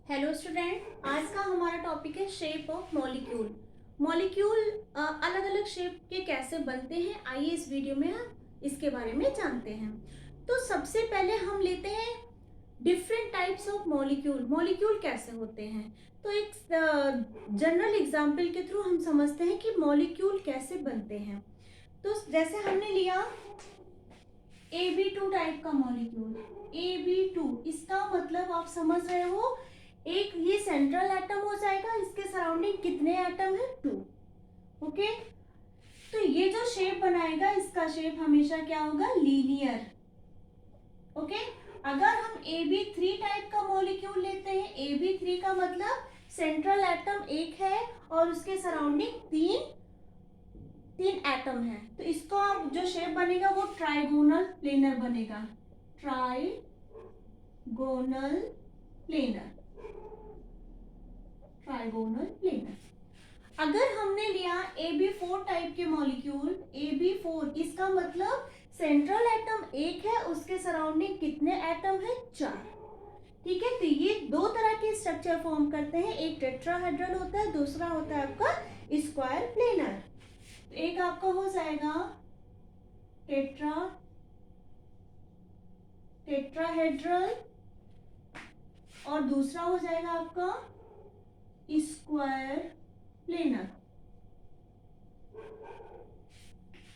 Hello student, आज का हमारा टॉपिक है शेप ऑफ मॉलिक्यूल। मॉलिक्यूल अलग अलग शेप के कैसे बनते हैं, आइए इस वीडियो में हम इसके बारे में जानते हैं। तो सबसे पहले हम लेते हैं different types of molecule. Molecule कैसे होते हैं, तो एक जनरल एग्जांपल के थ्रू हम समझते हैं कि मॉलिक्यूल कैसे बनते हैं। तो जैसे हमने लिया Ab2 टाइप का मॉलिक्यूल। Ab2 इसका मतलब आप समझ रहे हो, एक ये सेंट्रल एटम हो जाएगा, इसके सराउंडिंग कितने एटम है? 2। ओके, तो ये जो शेप बनाएगा इसका शेप हमेशा क्या होगा? लीनियर। ओके, अगर हम Ab3 टाइप का मॉलिक्यूल लेते हैं, Ab3 का मतलब सेंट्रल एटम एक है और उसके सराउंडिंग तीन एटम है, तो इसको जो शेप बनेगा वो ट्राइगोनल प्लेनर बनेगा। Trigonal planar, trigonal planar. अगर हमने लिया Ab4 टाइप के मॉलिक्यूल, Ab4 इसका मतलब सेंट्रल एटम एक है, उसके सराउंडिंग कितने एटम है? 4। ठीक है, तो ये दो तरह के स्ट्रक्चर फॉर्म करते हैं, एक टेट्राहेड्रल होता है, दूसरा होता है आपका स्क्वायर प्लेनर। एक आपका हो जाएगा टेट्राहेड्रल और दूसरा हो जाएगा आपका स्क्वायर प्लेनर।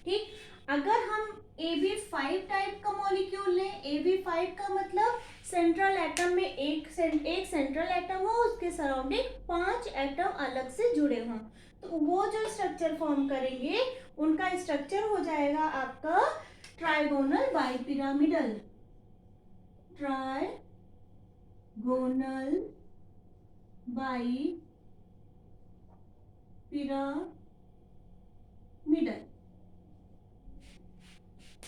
ठीक, अगर हम Ab5 टाइप का मॉलिक्यूल लें, Ab5 का मतलब सेंट्रल एटम में एक सेंट्रल एटम हो, उसके सराउंडिंग 5 एटम अलग से जुड़े हों, तो वो जो स्ट्रक्चर फॉर्म करेंगे उनका स्ट्रक्चर हो जाएगा आपका trigonal bipyramidal. Trigonal bipyramidal.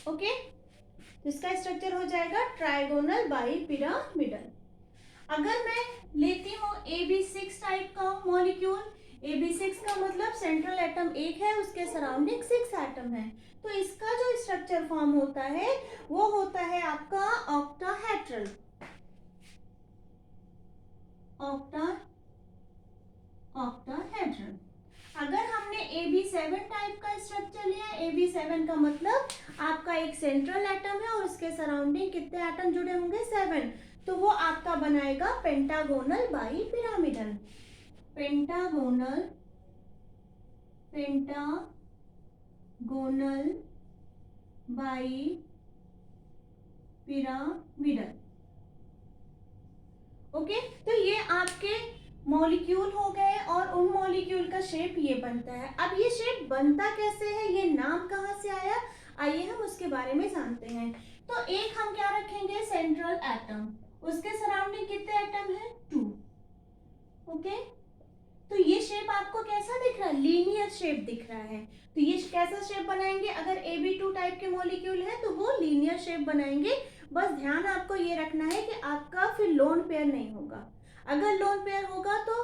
Okay, इसका स्ट्रक्चर हो जाएगा ट्राइगोनल बाइपिरामिडल। अगर मैं लेती हूँ Ab6 टाइप का मॉलिक्यूल, Ab6 का मतलब सेंट्रल एटम एक है, उसके सराउंडिंग 6 एटम है, तो इसका जो स्ट्रक्चर फॉर्म होता है वो होता है आपका ऑक्टाहेड्रल। ऑक्टाहेड्रल। अगर हमने Ab7 टाइप का स्ट्रक्चर लिया, Ab7 का मतलब आपका एक सेंट्रल एटम है और उसके सराउंडिंग कितने एटम जुड़े होंगे? 7, तो वो आपका बनाएगा pentagonal bipyramidal. Pentagonal bipyramidal. Okay, तो ये आपके मॉलिक्यूल हो गए और उन मॉलिक्यूल का शेप ये बनता है। अब ये शेप बनता कैसे है, ये नाम कहाँ से आया, आइए हम उसके बारे में जानते हैं। तो एक हम क्या रखेंगे? सेंट्रल एटम, उसके सराउंडिंग कितने एटम है? 2। ओके, तो ये शेप आपको कैसा दिख रहा है? लीनियर शेप दिख रहा है। तो ये कैसा शेप बनाएंगे? अगर Ab2 टाइप के मॉलिक्यूल है तो वो लीनियर शेप बनाएंगे। बस ध्यान आपको ये रखना है कि आपका फिर लोन पेयर नहीं होगा। अगर लोन पेयर होगा तो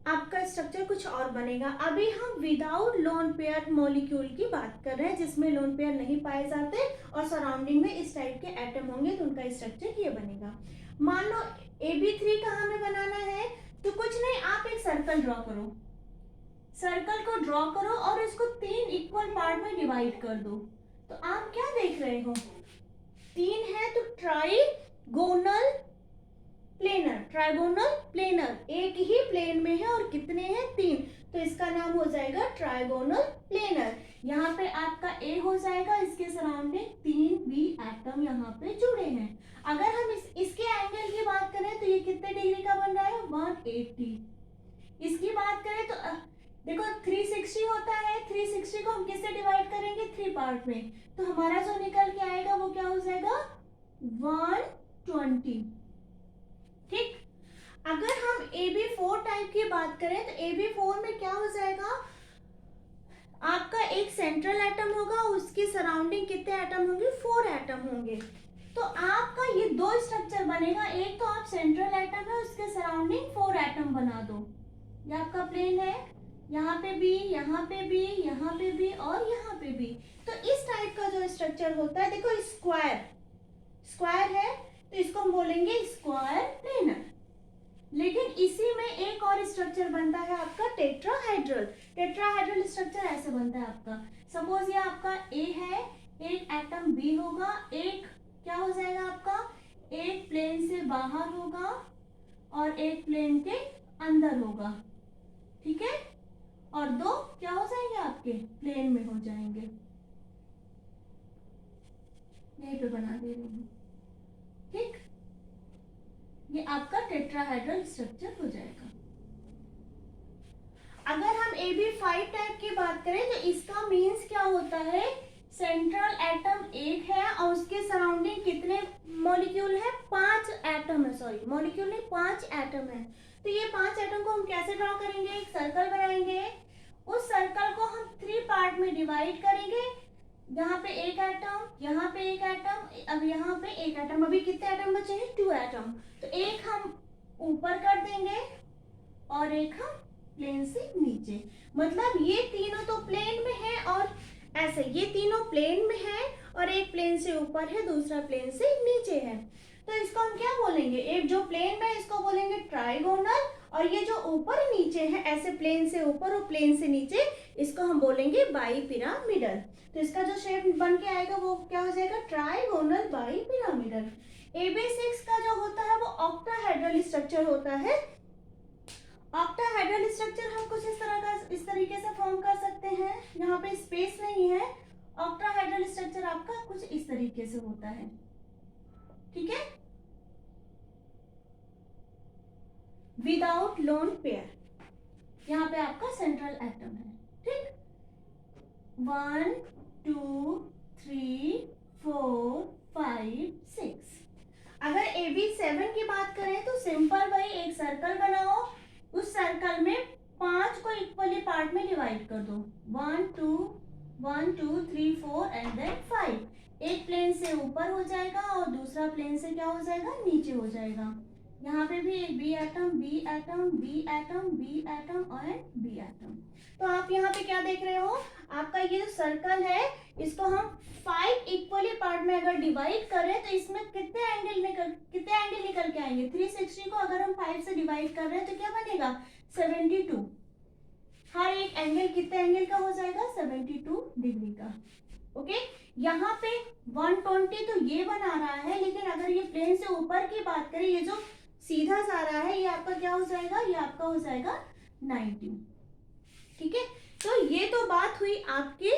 आपका स्ट्रक्चर कुछ और बनेगा। अभी हम विदाउट लोन पेयर मॉलिक्यूल की बात कर रहे हैं, जिसमें लोन पेयर नहीं पाए जाते और सराउंडिंग में इस टाइप के एटम होंगे, तो उनका स्ट्रक्चर ये बनेगा। मान लो Ab3 का हमें बनाना है, तो कुछ नहीं, आप एक सर्कल ड्रॉ करो, सर्कल को ड्रॉ करो और इसको 3 इक्वल पार्ट में डिवाइड कर दो। तो आप क्या देख रहे हो? 3 है तो ट्राइगोनल प्लेनर। ट्राइगोनल प्लेनर एक ही प्लेन में है और कितने हैं? 3, तो इसका नाम हो जाएगा ट्राइगोनल प्लेनर। यहाँ पे आपका A हो जाएगा, इसके सराउंडिंग 3 भी एटम यहाँ पे जुड़े हैं। अगर हम इसके एंगल की बात करें तो ये कितने डिग्री का बन रहा है? 180। इसकी बात करें तो देखो 360 होता है, 360 को हम किससे डिवाइड करेंगे? 3 पार्ट में, तो हमारा जो निकल के आएगा वो क्या हो जाएगा? 120। ठीक, अगर हम Ab4 टाइप की बात करें तो Ab4 में क्या हो जाएगा? आपका एक सेंट्रल एटम होगा, उसकी सराउंडिंग कितने एटम होंगे? 4 एटम होंगे। तो आपका ये दो स्ट्रक्चर बनेगा, एक तो आप सेंट्रल एटम है, उसके सराउंडिंग 4 एटम बना दो। ये आपका प्लेन है, यहाँ पे भी, यहाँ पे भी, यहाँ पे भी और यहाँ पे भी। तो इस टाइप का जो स्ट्रक्चर होता है, देखो स्क्वायर है तो इसको हम बोलेंगे स्क्वायर प्लेनर। लेकिन स्ट्रक्चर बनता है आपका टेट्राहाइड्रल। टेट्राहाइड्रल स्ट्रक्चर ऐसे बनता है आपका। सपोज ये आपका ए है, एक एटम बी होगा, एक क्या हो जाएगा आपका, एक प्लेन से बाहर होगा और एक प्लेन के अंदर होगा, ठीक है, और दो क्या हो जाएंगे आपके प्लेन में हो जाएंगे। यहीं पे बना दे रही हूँ, ठीक। ये आपका टेट्राहाइड्रल स्ट्रक्चर हो जाएगा। अगर हम AB5 टाइप की बात करें तो इसका मीन्स क्या होता है, सेंट्रल एटम एक है और उसके सराउंडिंग कितने मॉलिक्यूल है, 5 एटम है, सॉरी मॉलिक्यूल नहीं 5 एटम है। तो ये 5 एटम को हम कैसे ड्रॉ करेंगे, एक सर्कल बनाएंगे, उस सर्कल को हम 3 पार्ट में डिवाइड करेंगे, यहाँ पे एक एटम, यहाँ पे एक एटम, अब यहाँ पे एक एटम, अभी कितने एटम बचे हैं, 2 एटम। तो एक हम ऊपर कर देंगे और एक हम प्लेन से नीचे, मतलब ये तीनों तो प्लेन में है और ऐसे ये तीनों प्लेन में है और एक प्लेन से ऊपर है, दूसरा प्लेन से नीचे है। तो इसको हम क्या बोलेंगे, एक जो प्लेन में इसको बोलेंगे ट्राइगोनल, और ये जो ऊपर नीचे है ऐसे प्लेन से ऊपर और प्लेन से नीचे, इसको हम बोलेंगे बाईपिरामिडल। तो इसका जो शेप बन के आएगा वो क्या हो जाएगा, ट्राइगोनल बाईपिरामिडल। AB6 का जो होता है वो ऑक्टाहेड्रल स्ट्रक्चर होता है। ऑक्टाहेड्रल स्ट्रक्चर हम कुछ इस तरह का, इस तरीके से फॉर्म कर सकते हैं, यहाँ पे स्पेस नहीं है। ऑक्टाहेड्रल स्ट्रक्चर आपका कुछ इस तरीके से होता है, ठीक है, विदाउट लोन पेयर। यहाँ पे आपका सेंट्रल एटम है, ठीक, 1 2 3 4 5 6। अगर AB7 की बात करें तो सिंपल भाई एक सर्कल बनाओ, उस सर्कल में 5 को इक्वली पार्ट में डिवाइड कर दो, 1 2 3 4 एंड देन 5। एक प्लेन से ऊपर हो जाएगा और दूसरा प्लेन से क्या हो जाएगा, नीचे हो जाएगा। यहाँ पे भी एक B atom, B atom, B atom, B atom और बी एटम। तो आप यहाँ पे क्या देख रहे हो, आपका ये जो सर्कल है इसको हम 5 इक्वली पार्ट में अगर डिवाइड करें तो इसमें कितने एंगल निकल के आएंगे, 360 को अगर हम 5 से डिवाइड कर रहे हैं तो क्या बनेगा, 72। हर एक एंगल कितने एंगल का हो जाएगा, 72 डिग्री का। ओके, यहाँ पे 120 तो ये बना रहा है, लेकिन अगर ये प्लेन से ऊपर की बात करें, ये जो सीधा सा रहा है ये आपका क्या हो जाएगा, ये आपका हो जाएगा 90, ठीक है। तो ये तो बात हुई आपकी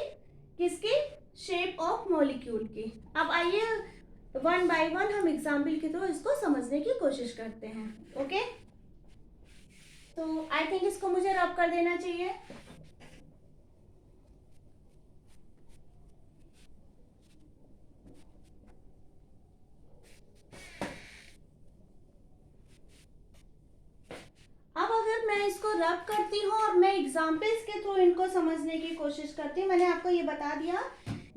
किसकी, शेप ऑफ मॉलिक्यूल की। अब आइए 1 बाय 1 हम एग्जाम्पल के थ्रू इसको समझने की कोशिश करते हैं। ओके, तो आई थिंक इसको मुझे रब कर देना चाहिए। अब अगर मैं इसको रब करती हूँ और मैं एग्जाम्पल्स के थ्रू इनको समझने की कोशिश करती हूँ, मैंने आपको ये बता दिया।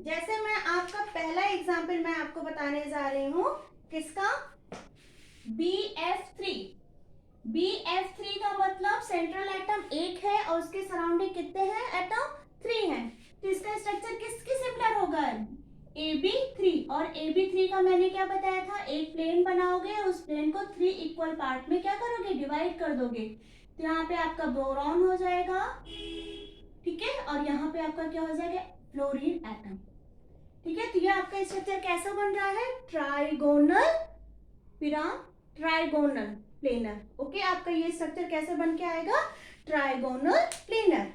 जैसे मैं आपका पहला एग्जाम्पल मैं आपको बताने जा रही हूँ, किसका, BF3। BF3 का मतलब सेंट्रल एटम एक है और उसके सराउंडिंग कितने हैं, एटम 3 हैं। तो इसका स्ट्रक्चर किसके सिमिलर होगा, AB3। और AB3 का मैंने क्या बताया था, एक प्लेन बनाओगे, उस प्लेन को 3 इक्वल पार्ट में क्या करोगे, डिवाइड कर दोगे। तो यहाँ पे आपका बोरॉन हो जाएगा, ठीक है, और यहाँ पे आपका क्या हो जाएगा, फ्लोरीन एटम, ठीक है। तो ये आपका स्ट्रक्चर कैसा बन रहा है, ट्राइगोनल प्लेनर। ओके, आपका ये स्ट्रक्चर कैसे बन के आएगा, ट्राइगोनल प्लेनर।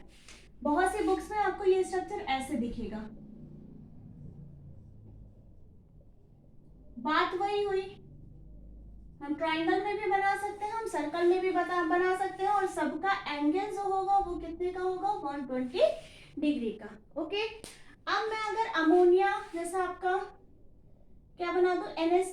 बहुत से बुक्स में आपको ये स्ट्रक्चर ऐसे दिखेगा। बात वही हुई, हम ट्राइंगल में भी बना सकते हैं, हम सर्कल में भी बना सकते हैं, और सबका एंगल जो होगा वो कितने का होगा, 120 डिग्री का। ओके, अब मैं अगर अमोनिया जैसा आपका क्या बना दूं, NH